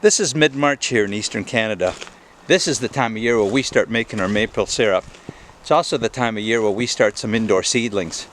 This is mid-March here in Eastern Canada. This is the time of year where we start making our maple syrup. It's also the time of year where we start some indoor seedlings.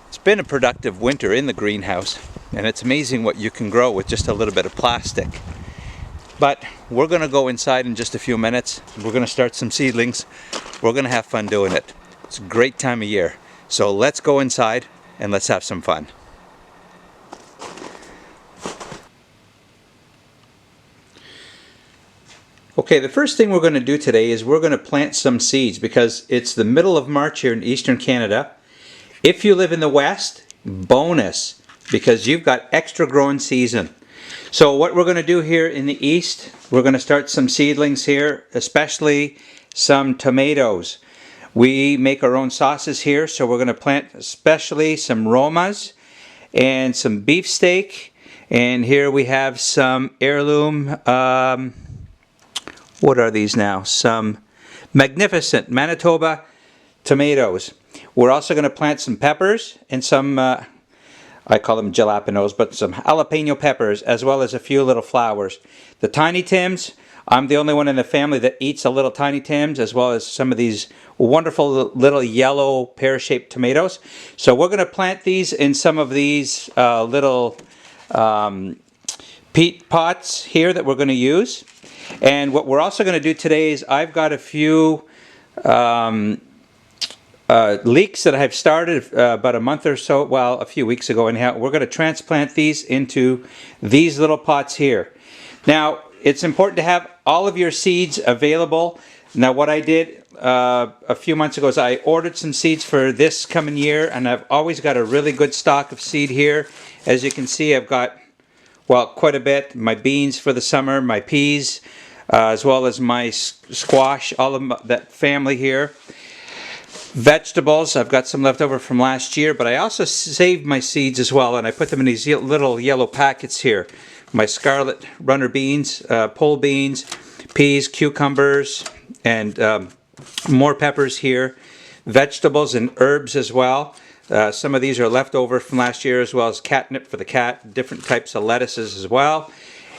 It's been a productive winter in the greenhouse, and it's amazing what you can grow with just a little bit of plastic. But we're going to go inside in just a few minutes. We're going to start some seedlings. We're going to have fun doing it. It's a great time of year. So let's go inside and let's have some fun. Okay, the first thing we're going to do today is we're going to plant some seeds because it's the middle of March here in Eastern Canada. If you live in the West, bonus, because you've got extra growing season. So what we're going to do here in the East, we're going to start some seedlings here, especially some tomatoes. We make our own sauces here, so we're going to plant especially some Romas and some beefsteak. And here we have some heirloom, what are these now? Some magnificent Manitoba tomatoes. We're also going to plant some peppers and some, I call them jalapenos, but some jalapeno peppers, as well as a few little flowers. The Tiny Tims, I'm the only one in the family that eats a little Tiny Tims, as well as some of these wonderful little yellow pear-shaped tomatoes. So we're going to plant these in some of these little peat pots here that we're going to use. And what we're also going to do today is I've got a few leeks that I've started about a month or so, well, a few weeks ago anyhow. We're going to transplant these into these little pots here. Now, it's important to have all of your seeds available. Now, what I did a few months ago is I ordered some seeds for this coming year, and I've always got a really good stock of seed here. As you can see, I've got, well, quite a bit. My beans for the summer, my peas, as well as my squash, all of that family here. Vegetables, I've got some left over from last year, but I also saved my seeds as well, and I put them in these little yellow packets here. My scarlet runner beans, pole beans, peas, cucumbers, and more peppers here. Vegetables and herbs as well. Some of these are left over from last year, as well as catnip for the cat, different types of lettuces as well.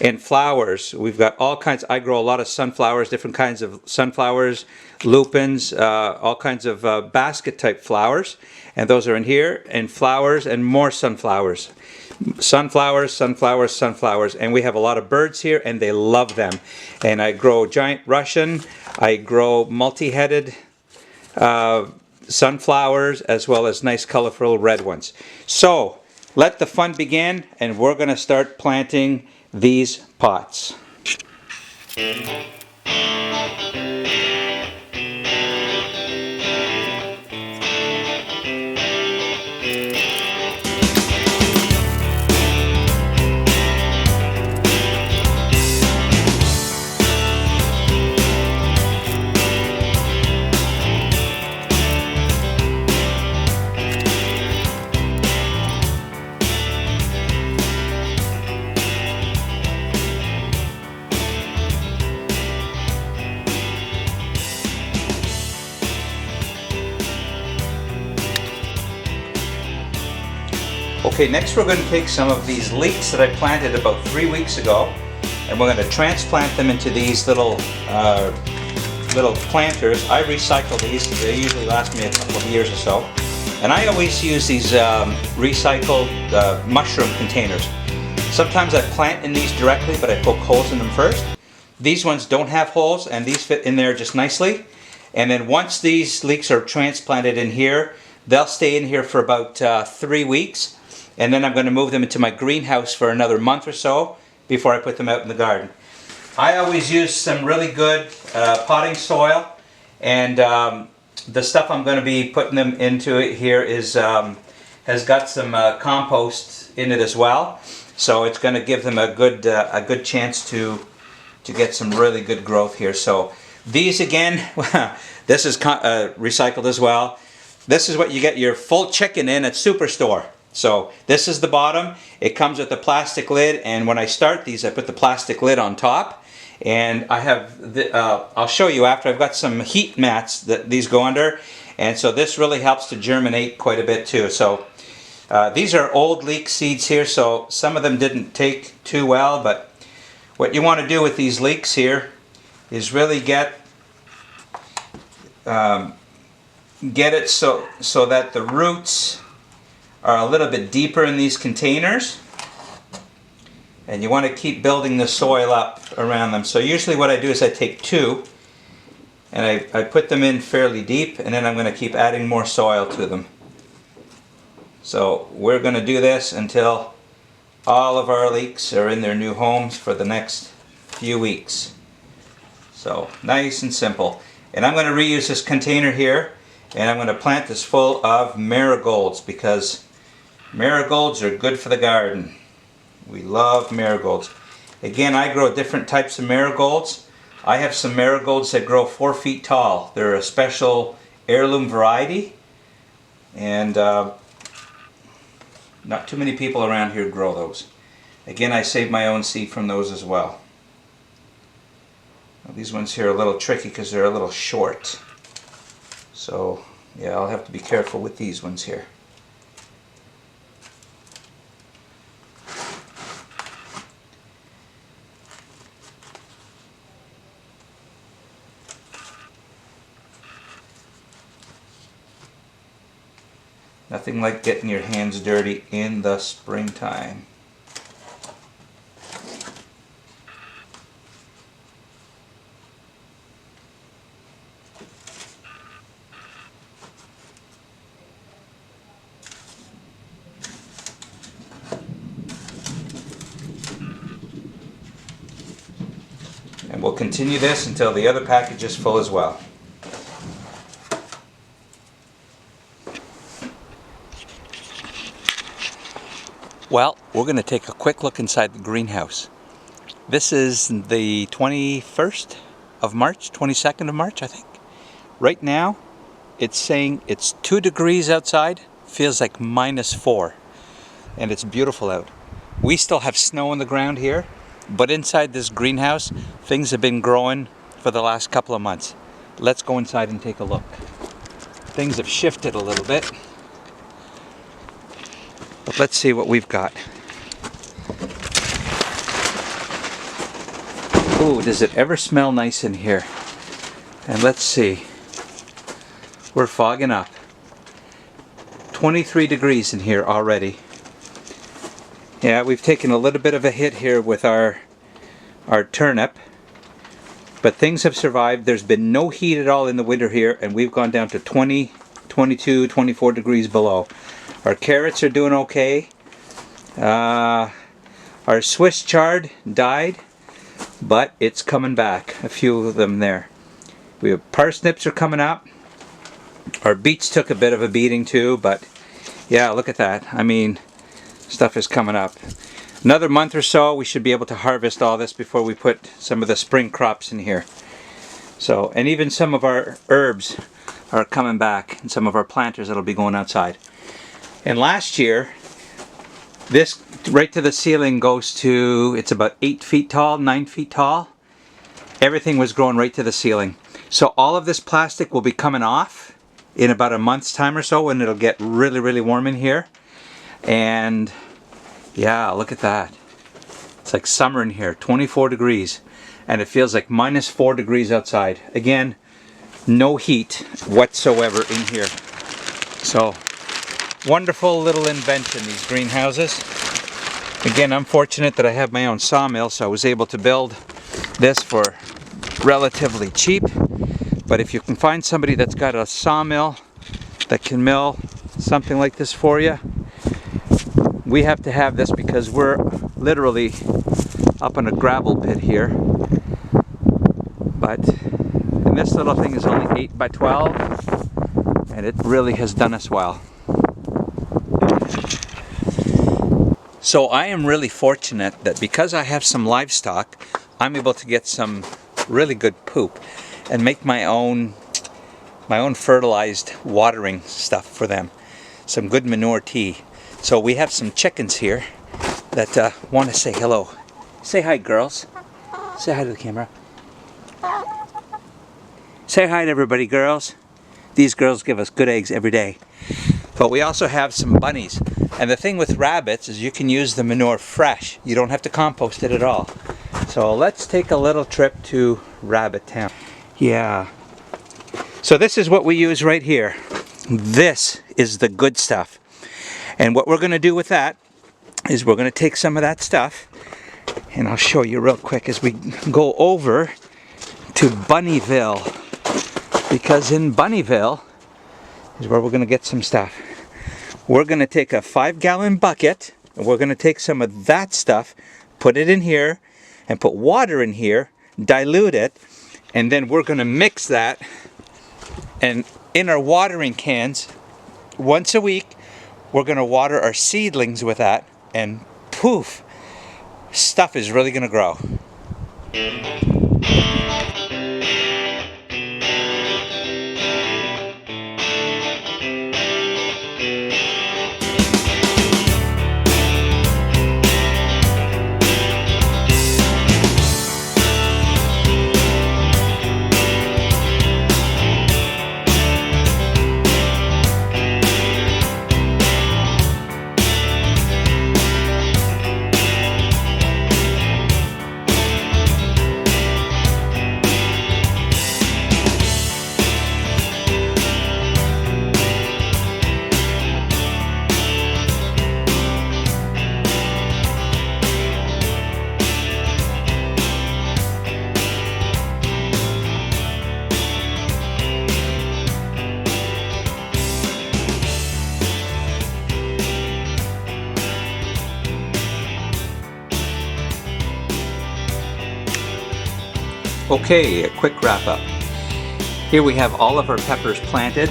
And flowers, we've got all kinds. I grow a lot of sunflowers, different kinds of sunflowers, lupins, all kinds of basket type flowers, and those are in here. And flowers and more sunflowers. Sunflowers, sunflowers, sunflowers, and we have a lot of birds here, and they love them. And I grow giant Russian, I grow multi-headed sunflowers, as well as nice colorful red ones. So let the fun begin, and we're going to start planting these pots. Okay, next we're going to take some of these leeks that I planted about 3 weeks ago, and we're going to transplant them into these little planters. I recycle these. They usually last me a couple of years or so. And I always use these recycled mushroom containers. Sometimes I plant in these directly, but I poke holes in them first. These ones don't have holes, and these fit in there just nicely. And then once these leeks are transplanted in here, they'll stay in here for about 3 weeks. And then I'm going to move them into my greenhouse for another month or so before I put them out in the garden. I always use some really good potting soil, and the stuff I'm going to be putting them into it here is has got some compost in it as well. So it's going to give them a good chance to get some really good growth here. So these again, this is recycled as well. This is what you get your full chicken in at Superstore. So this is the bottom. It comes with a plastic lid, and when I start these, I put the plastic lid on top. And I have, I'll show you after, I've got some heat mats that these go under, and so this really helps to germinate quite a bit too. So these are old leek seeds here, so some of them didn't take too well, but What you want to do with these leeks here is really get it so that the roots are a little bit deeper in these containers, and you want to keep building the soil up around them. So usually what I do is I take 2 and I put them in fairly deep, and then I'm going to keep adding more soil to them. So we're going to do this until all of our leeks are in their new homes for the next few weeks. So nice and simple. And I'm going to reuse this container here, and I'm going to plant this full of marigolds, because marigolds are good for the garden. We love marigolds. Again, I grow different types of marigolds. I have some marigolds that grow 4 feet tall. They're a special heirloom variety, and not too many people around here grow those. Again, I save my own seed from those as well. Now, these ones here are a little tricky because they're a little short. So yeah, I'll have to be careful with these ones here. Nothing like getting your hands dirty in the springtime. And we'll continue this until the other package is full as well. Well, we're going to take a quick look inside the greenhouse. This is the 21st of March, 22nd of March, I think. Right now, it's saying it's 2 degrees outside, feels like -4, and it's beautiful out. We still have snow on the ground here, but inside this greenhouse, things have been growing for the last couple of months. Let's go inside and take a look. Things have shifted a little bit. But let's see what we've got. Ooh, does it ever smell nice in here? And let's see. We're fogging up. 23 degrees in here already. Yeah, we've taken a little bit of a hit here with our turnip. But things have survived. There's been no heat at all in the winter here, and we've gone down to 20, 22, 24 degrees below. Our carrots are doing okay. Our Swiss chard died, but it's coming back. A few of them there. We have parsnips are coming up. Our beets took a bit of a beating too, but yeah, look at that. I mean, stuff is coming up. Another month or so, we should be able to harvest all this before we put some of the spring crops in here. So, and even some of our herbs are coming back, and some of our planters that'll be going outside. And last year, this right to the ceiling goes to, it's about 8 feet tall, 9 feet tall. Everything was growing right to the ceiling. So all of this plastic will be coming off in about a month's time or so, when it'll get really, really warm in here. And yeah, look at that. It's like summer in here, 24 degrees. And it feels like -4 degrees outside. Again, no heat whatsoever in here. So, wonderful little invention, these greenhouses. Again, I'm fortunate that I have my own sawmill, so I was able to build this for relatively cheap. But if you can find somebody that's got a sawmill that can mill something like this for you, we have to have this, because we're literally up in a gravel pit here. But and this little thing is only 8 by 12, and it really has done us well. So I am really fortunate that because I have some livestock, I'm able to get some really good poop and make my own fertilized watering stuff for them. Some good manure tea. So we have some chickens here that want to say hello. Say hi, girls. Say hi to the camera. Say hi to everybody, girls. These girls give us good eggs every day. But we also have some bunnies. And the thing with rabbits is you can use the manure fresh. You don't have to compost it at all. So let's take a little trip to Rabbit Town. Yeah. So this is what we use right here. This is the good stuff. And what we're going to do with that is we're going to take some of that stuff, and I'll show you real quick as we go over to Bunnyville. Because in Bunnyville is where we're going to get some stuff. We're going to take a 5-gallon bucket, and we're going to take some of that stuff, put it in here, and put water in here, dilute it, and then we're going to mix that, and in our watering cans, once a week, we're going to water our seedlings with that, and poof, stuff is really going to grow. Okay, a quick wrap up. Here we have all of our peppers planted,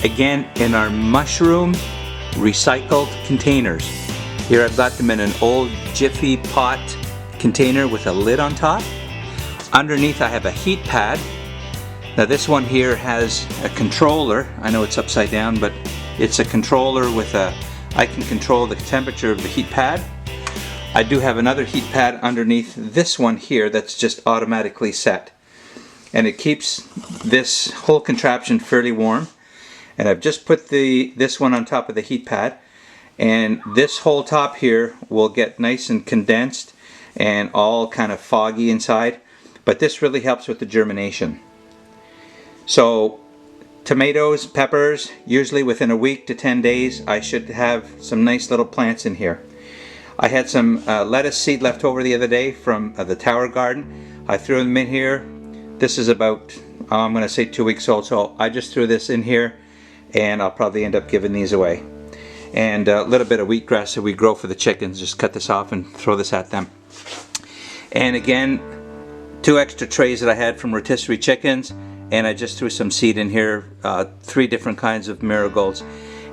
again in our mushroom recycled containers. Here I've got them in an old Jiffy pot container with a lid on top. Underneath I have a heat pad. Now this one here has a controller. I know it's upside down, but it's a controller with I can control the temperature of the heat pad. I do have another heat pad underneath this one here that's just automatically set. And it keeps this whole contraption fairly warm. And I've just put this one on top of the heat pad. And this whole top here will get nice and condensed and all kind of foggy inside. But this really helps with the germination. So tomatoes, peppers, usually within a week to 10 days, I should have some nice little plants in here. I had some lettuce seed left over the other day from the tower garden. I threw them in here. This is about, I'm going to say 2 weeks old, so I just threw this in here, and I'll probably end up giving these away. And a little bit of wheatgrass that we grow for the chickens, just cut this off and throw this at them. And again, 2 extra trays that I had from rotisserie chickens, and I just threw some seed in here, 3 different kinds of marigolds.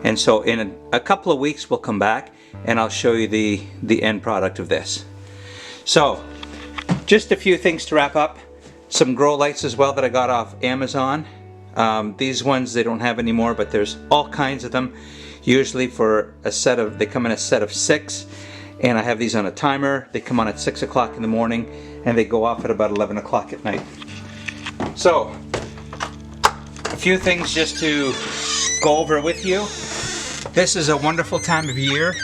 And so in a couple of weeks we'll come back and I'll show you the end product of this. So just a few things to wrap up. Some grow lights as well that I got off Amazon. These ones they don't have anymore, but there's all kinds of them. Usually for a set of, they come in a set of 6, and I have these on a timer. They come on at 6 o'clock in the morning and they go off at about 11 o'clock at night. So a few things just to go over with you. This is a wonderful time of year.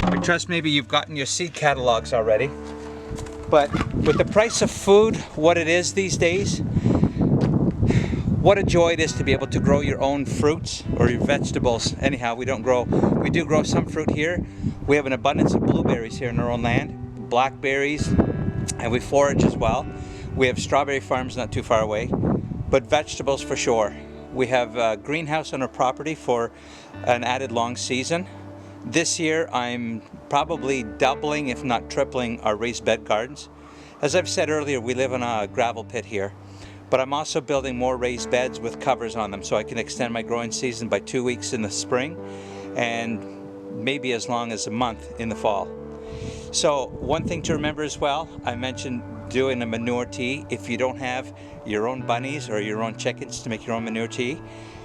I trust maybe you've gotten your seed catalogs already. But with the price of food, what it is these days, what a joy it is to be able to grow your own fruits or your vegetables. Anyhow, we do grow some fruit here. We have an abundance of blueberries here in our own land, blackberries, and we forage as well. We have strawberry farms not too far away, but vegetables for sure. We have a greenhouse on our property for an added long season. This year I'm probably doubling, if not tripling, our raised bed gardens. As I've said earlier, we live in a gravel pit here, but I'm also building more raised beds with covers on them so I can extend my growing season by 2 weeks in the spring and maybe as long as a month in the fall. So one thing to remember as well, I mentioned doing a manure tea. If you don't have your own bunnies or your own chickens to make your own manure tea,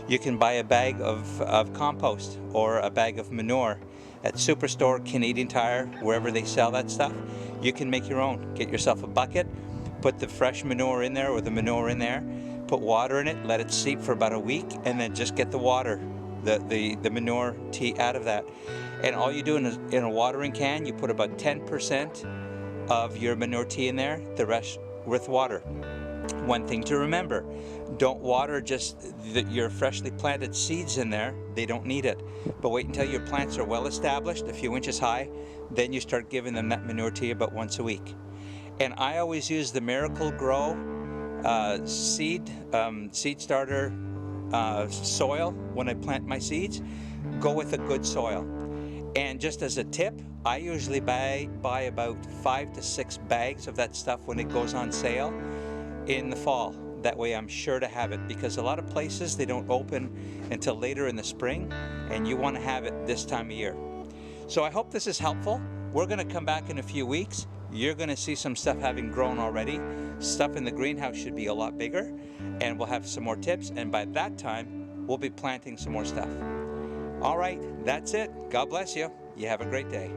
you can buy a bag of compost or a bag of manure at Superstore, Canadian Tire, wherever they sell that stuff. You can make your own. Get yourself a bucket, put the fresh manure in there or the manure in there, put water in it, let it steep for about a week, and then just get the water, the manure tea out of that. And all you do in a watering can, you put about 10% of your manure tea in there, the rest with water. One thing to remember, don't water just your freshly planted seeds in there. They don't need it. But wait until your plants are well established, a few inches high, then you start giving them that manure tea about once a week. And I always use the Miracle Grow seed starter soil when I plant my seeds. Go with a good soil. And just as a tip, I usually buy about 5 to 6 bags of that stuff when it goes on sale in the fall. That way I'm sure to have it, because a lot of places they don't open until later in the spring, and you want to have it this time of year. So I hope this is helpful. We're going to come back in a few weeks. You're going to see some stuff having grown already. Stuff in the greenhouse should be a lot bigger, and we'll have some more tips, and by that time we'll be planting some more stuff. All right, that's it. God bless you. You have a great day.